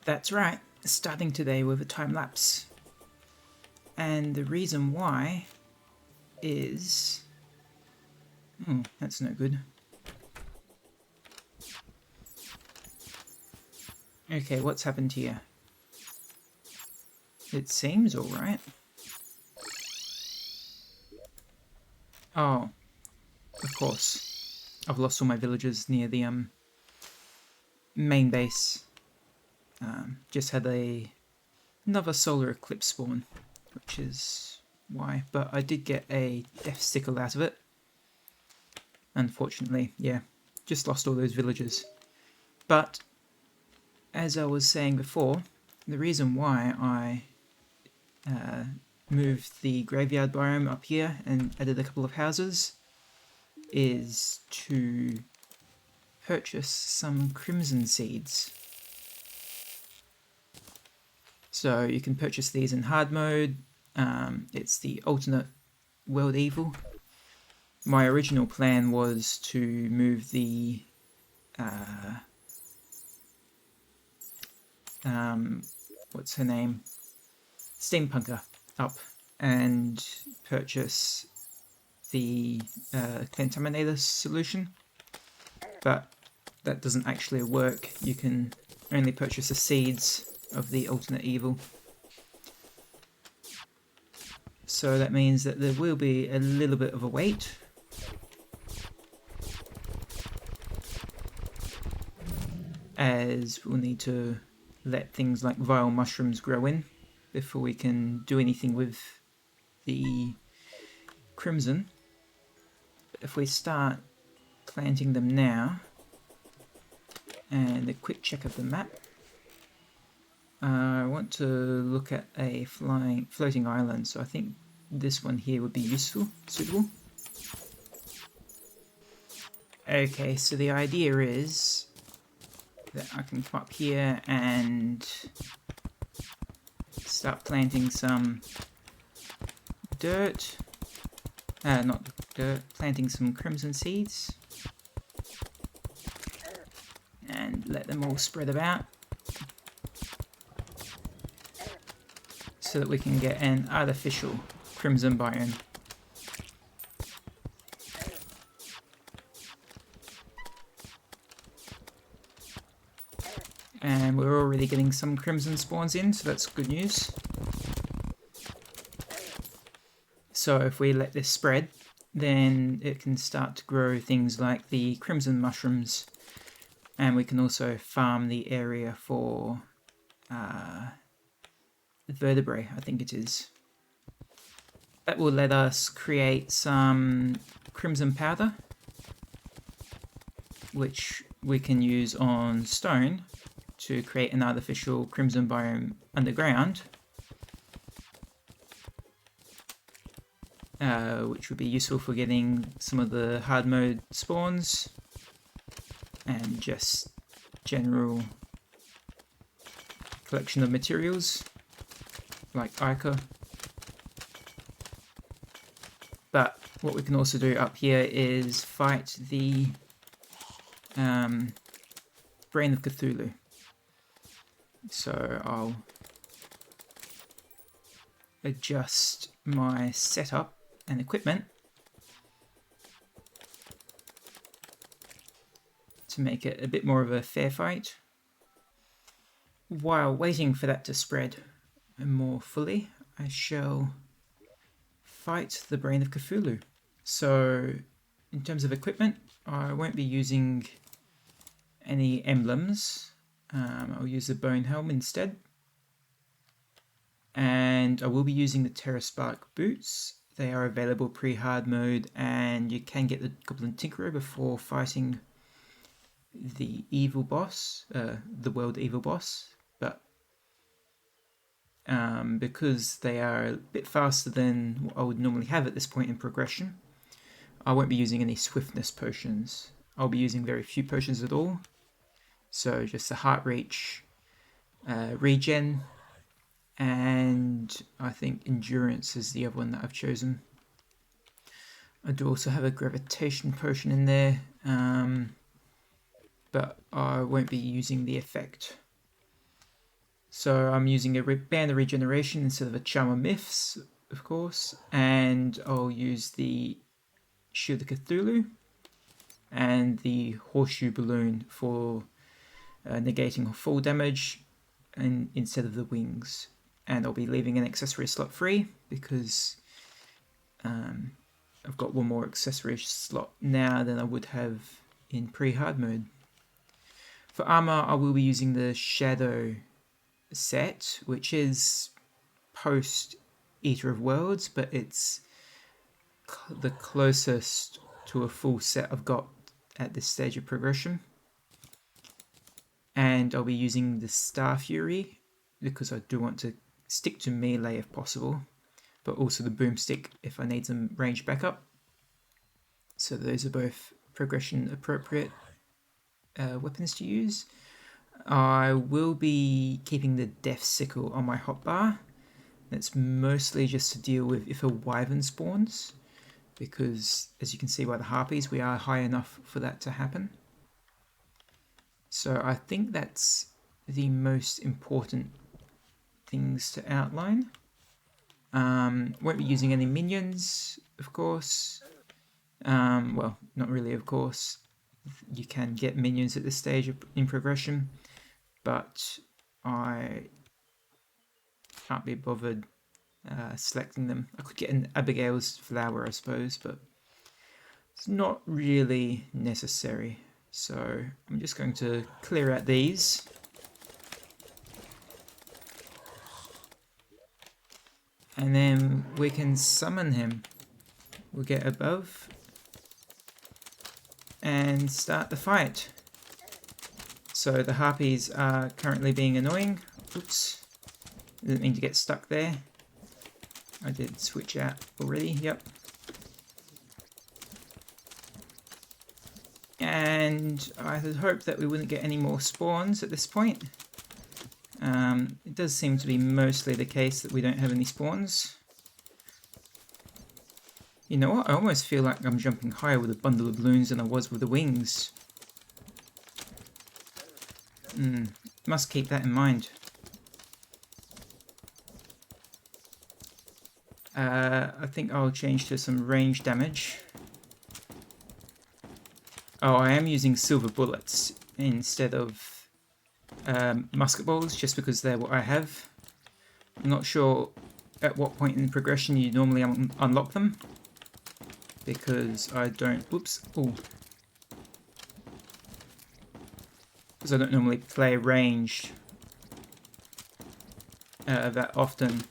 That's right, starting today with a time lapse. And the reason why is... that's no good. Okay, what's happened here? It seems alright. Oh, of course. I've lost all my villagers near the main base. Just had another solar eclipse spawn, which is why. But I did get a death sickle out of it. Unfortunately, yeah. Just lost all those villagers. But, as I was saying before, the reason why I moved the graveyard biome up here and added a couple of houses is to purchase some crimson seeds. So you can purchase these in hard mode. It's the alternate world evil. My original plan was to move the what's her name? Steampunker up and purchase the Contaminator solution, but that doesn't actually work. You can only purchase the seeds of the alternate evil. So that means that there will be a little bit of a wait. As we'll need to let things like vile mushrooms grow in before we can do anything with the crimson. But if we start planting them now, and a quick check of the map, I want to look at a floating island, so I think this one here would be suitable. Okay, so the idea is that I can come up here and start planting some dirt. Not dirt, planting some crimson seeds. And let them all spread about. So that we can get an artificial crimson biome. And we're already getting some crimson spawns in, so that's good news. So if we let this spread, then it can start to grow things like the crimson mushrooms, and we can also farm the area for vertebrae, I think it is. That will let us create some crimson powder, which we can use on stone to create an artificial crimson biome underground, which would be useful for getting some of the hard mode spawns and just general collection of materials like ichor. But what we can also do up here is fight the Brain of Cthulhu. So I'll adjust my setup and equipment to make it a bit more of a fair fight. While waiting for that to spread more fully, I shall fight the Brain of Cthulhu. So in terms of equipment, I won't be using any emblems. I'll use the bone helm instead. And I will be using the Terraspark boots. They are available pre-hard mode, and you can get the Goblin Tinkerer before fighting the evil boss, the world evil boss. But because they are a bit faster than what I would normally have at this point in progression, I won't be using any swiftness potions. I'll be using very few potions at all. So just a heart reach, regen, and I think endurance is the other one that I've chosen. I do also have a gravitation potion in there, but I won't be using the effect. So I'm using a Band of Regeneration instead of a Charm of Myths, of course, and I'll use the Shield of Cthulhu and the Horseshoe Balloon for negating full damage and instead of the wings. And I'll be leaving an accessory slot free because I've got one more accessory slot now than I would have in pre-hard mode. For armor, I will be using the Shadow set, which is post Eater of Worlds, but it's the closest to a full set I've got at this stage of progression. And I'll be using the Star Fury because I do want to stick to melee if possible, but also the Boomstick if I need some range backup. So those are both progression appropriate weapons to use. I will be keeping the Death Sickle on my hotbar. That's mostly just to deal with if a wyvern spawns, because as you can see by the harpies, we are high enough for that to happen. So I think that's the most important things to outline. Won't be using any minions, of course. Well, not really, of course. You can get minions at this stage in progression, but I can't be bothered selecting them. I could get an Abigail's flower, I suppose, but it's not really necessary. So I'm just going to clear out these. And then we can summon him. We'll get above and start the fight. So the harpies are currently being annoying. Oops. Didn't mean to get stuck there. I did switch out already, yep. And I had hoped that we wouldn't get any more spawns at this point. It does seem to be mostly the case that we don't have any spawns. You know what? I almost feel like I'm jumping higher with a bundle of balloons than I was with the wings. Must keep that in mind. I think I'll change to some range damage. Oh, I am using silver bullets instead of musket balls, just because they're what I have. I'm not sure at what point in the progression you normally unlock them, because I don't. Whoops! Oh, because I don't normally play ranged that often,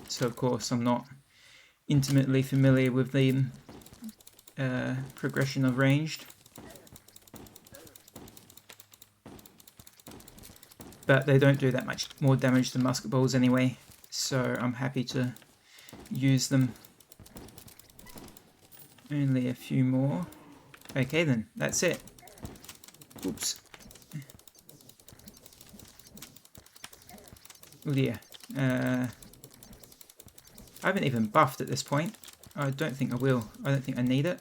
so of course I'm not intimately familiar with the progression of ranged. But they don't do that much more damage than musket balls anyway, so I'm happy to use them. Only a few more. Okay then, that's it. Oops. Oh dear. I haven't even buffed at this point. I don't think I will. I don't think I need it.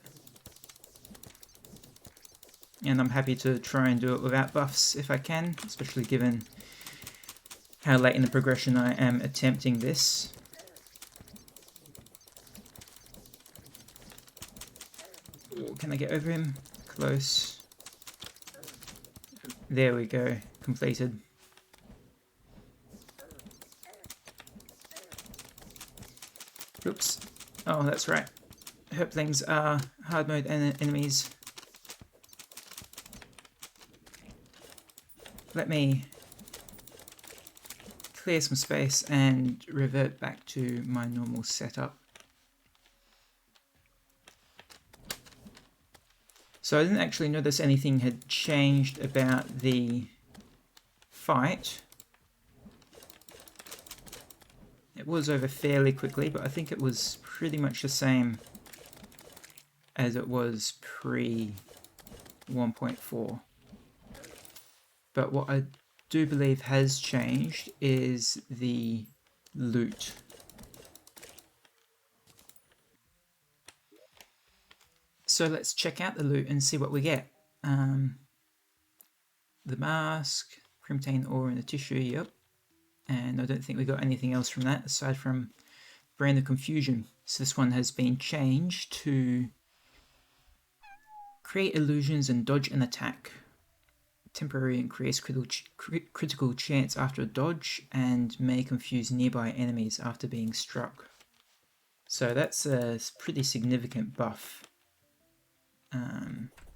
And I'm happy to try and do it without buffs if I can, especially given how late in the progression I am attempting this. Ooh, can I get over him? Close. There we go. Completed. Oops. Oh, that's right. Herplings are hard mode enemies. Let me clear some space and revert back to my normal setup. So I didn't actually notice anything had changed about the fight. It was over fairly quickly, but I think it was pretty much the same as it was pre 1.4. But what I do believe has changed is the loot. So let's check out the loot and see what we get. The mask, crimtane ore in the tissue, yep. And I don't think we got anything else from that aside from Brand of Confusion. So this one has been changed to create illusions and dodge an attack. Temporary increase critical chance after a dodge and may confuse nearby enemies after being struck. So that's a pretty significant buff.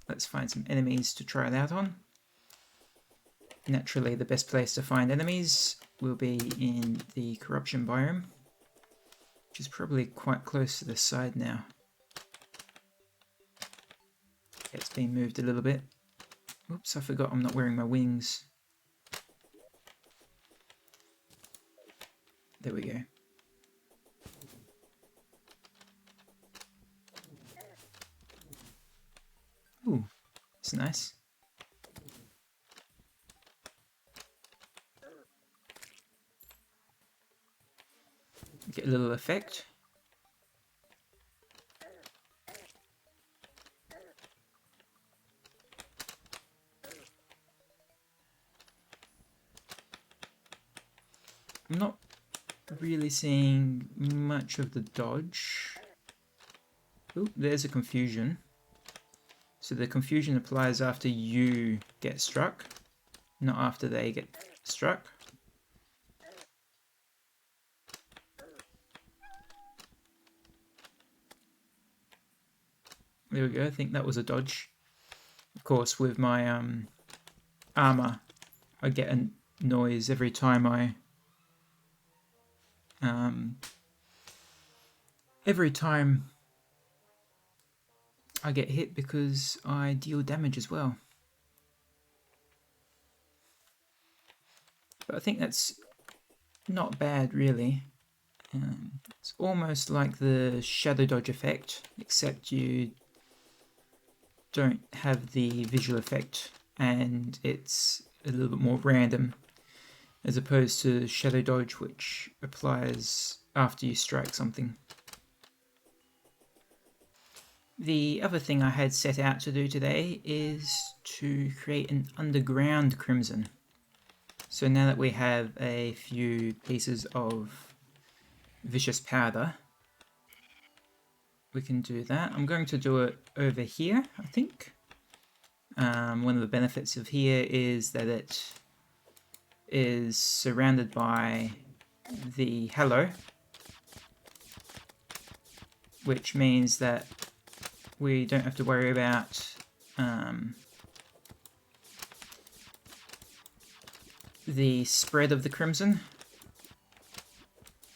Let's find some enemies to try it out on. Naturally, the best place to find enemies will be in the corruption biome, which is probably quite close to this side now. It's been moved a little bit. Oops, I forgot I'm not wearing my wings. There we go. Ooh, it's nice. Get a little effect. I'm not really seeing much of the dodge. Ooh, there's a confusion. So the confusion applies after you get struck, not after they get struck. There we go, I think that was a dodge. Of course, with my armor, I get a noise every time I get hit because I deal damage as well. But I think that's not bad, really. It's almost like the shadow dodge effect, except you don't have the visual effect and it's a little bit more random, as opposed to shadow dodge, which applies after you strike something. The other thing I had set out to do today is to create an underground crimson. So now that we have a few pieces of vicious powder, we can do that. I'm going to do it over here, I think. One of the benefits of here is that it is surrounded by the halo, which means that we don't have to worry about the spread of the crimson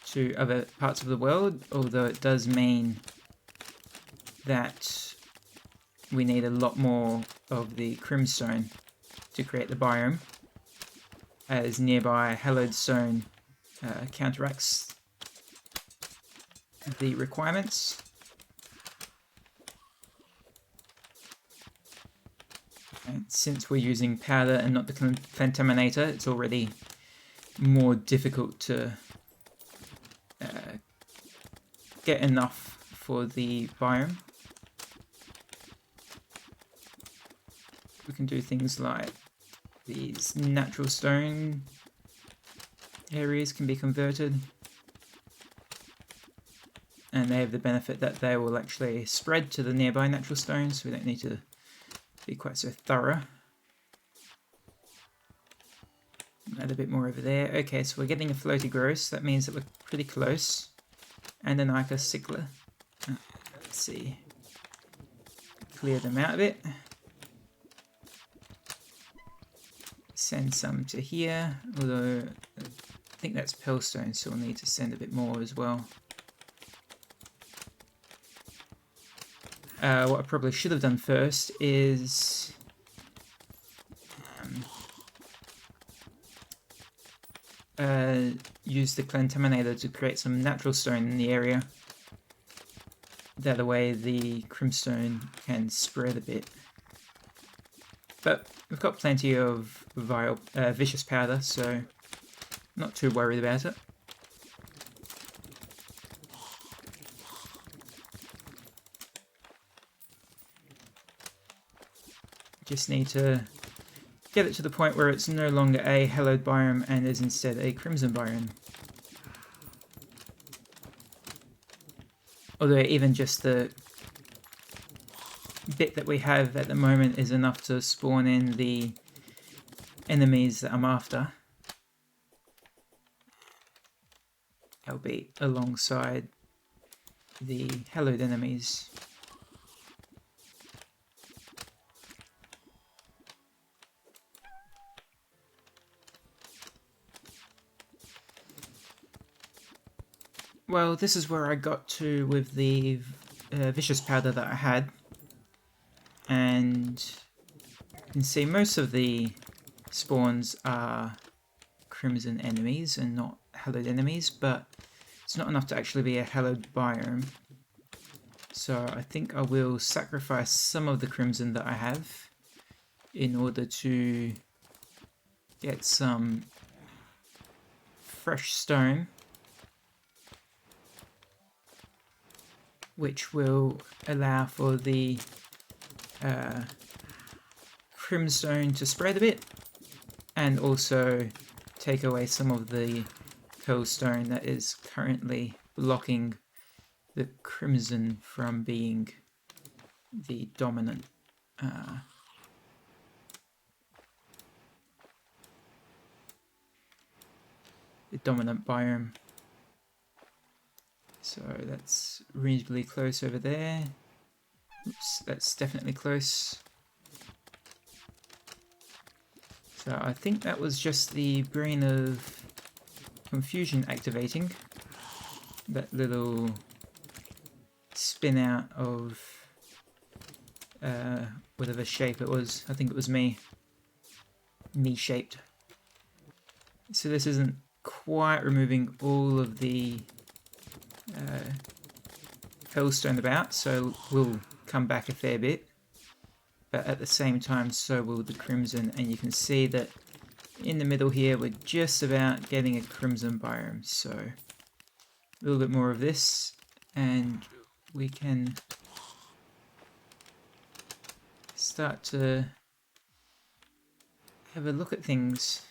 to other parts of the world, although it does mean that we need a lot more of the crimstone to create the biome, as nearby hallowed stone counteracts the requirements. And since we're using powder and not the contaminator, it's already more difficult to get enough for the biome. We can do things like these natural stone areas can be converted, and they have the benefit that they will actually spread to the nearby natural stones, so we don't need to be quite so thorough. Add a bit more over there. Okay, so we're getting a floaty gross. That means that we're pretty close. And an Ica Sickler. Let's see. Clear them out a bit. Send some to here, although I think that's Pearlstone, so we'll need to send a bit more as well. What I probably should have done first is use the Contaminator to create some natural stone in the area. That way the Crimstone can spread a bit. But we've got plenty of vicious powder, so not too worried about it. Just need to get it to the point where it's no longer a hallowed biome and is instead a crimson biome. Although even just the bit that we have at the moment is enough to spawn in the enemies that I'm after. They'll be alongside the hallowed enemies. Well, this is where I got to with the vicious powder that I had. And you can see most of the spawns are crimson enemies and not hallowed enemies, but it's not enough to actually be a hallowed biome. So I think I will sacrifice some of the crimson that I have in order to get some fresh stone, which will allow for the crimstone to spread a bit and also take away some of the pearlstone that is currently blocking the crimson from being the dominant biome. So that's reasonably close over there. Oops, that's definitely close. So I think that was just the Brain of Confusion activating. That little spin out of whatever shape it was. I think it was me-shaped. So this isn't quite removing all of the pearlstone about, so we'll come back a fair bit. But at the same time, so will the crimson, and you can see that in the middle here, we're just about getting a crimson biome. So a little bit more of this, and we can start to have a look at things.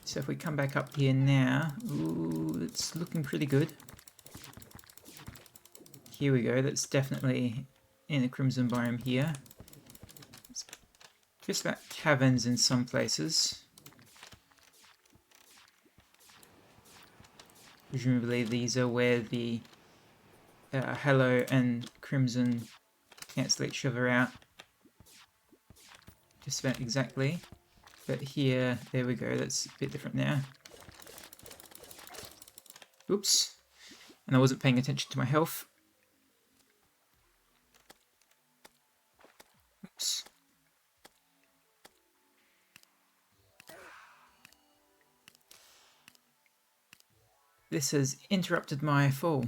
So if we come back up here now, ooh, it's looking pretty good. Here we go, that's definitely in a crimson biome here. It's just about caverns in some places. Presumably these are where the Hello and Crimson cancel each other out. Just about exactly. But here, there we go, that's a bit different now. Oops. And I wasn't paying attention to my health. Oops. This has interrupted my fall.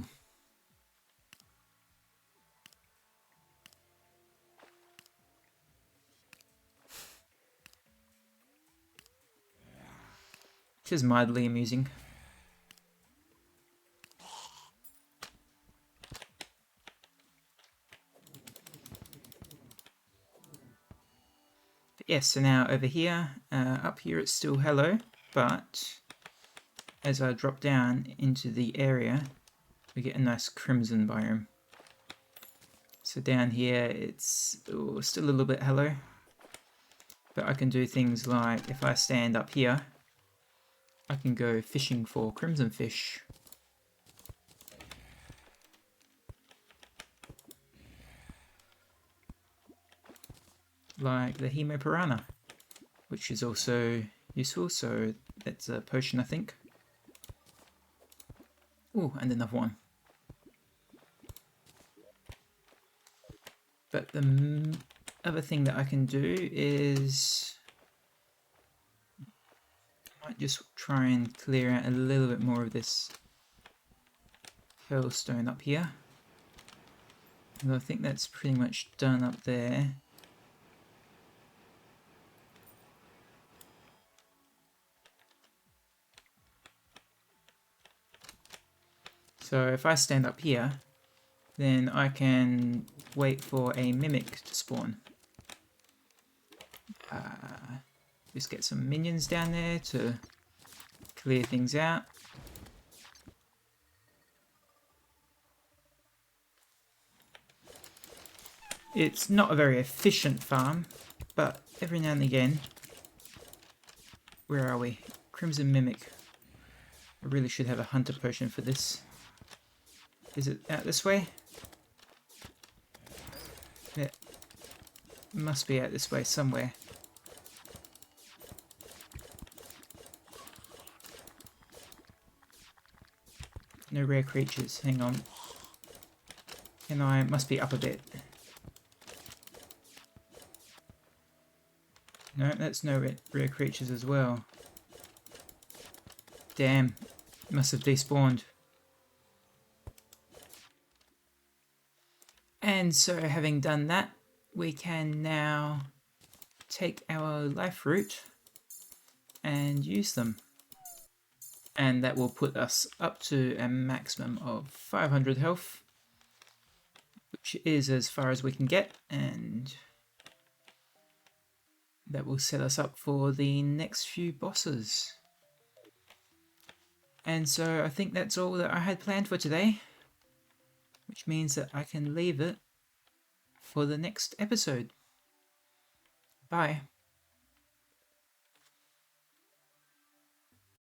Which is mildly amusing. But yes, so now over here, up here it's still hello, but as I drop down into the area, we get a nice crimson biome. So down here it's still a little bit hello, but I can do things like if I stand up here, I can go fishing for crimson fish. Like the Hemo Piranha, which is also useful, so that's a potion I think. Oh, and another one. But the other thing that I can do is I might just try and clear out a little bit more of this pearlstone up here. And I think that's pretty much done up there. So if I stand up here, then I can wait for a mimic to spawn. Just get some minions down there to clear things out. It's not a very efficient farm, but every now and again... Where are we? Crimson Mimic. I really should have a hunter potion for this. Is it out this way? Yeah. It must be out this way somewhere. No rare creatures. Hang on. Can I... Must be up a bit. No, that's no rare creatures as well. Damn. Must have despawned. And so having done that, we can now take our life root and use them. And that will put us up to a maximum of 500 health, which is as far as we can get, and that will set us up for the next few bosses. And so I think that's all that I had planned for today, which means that I can leave it for the next episode. Bye.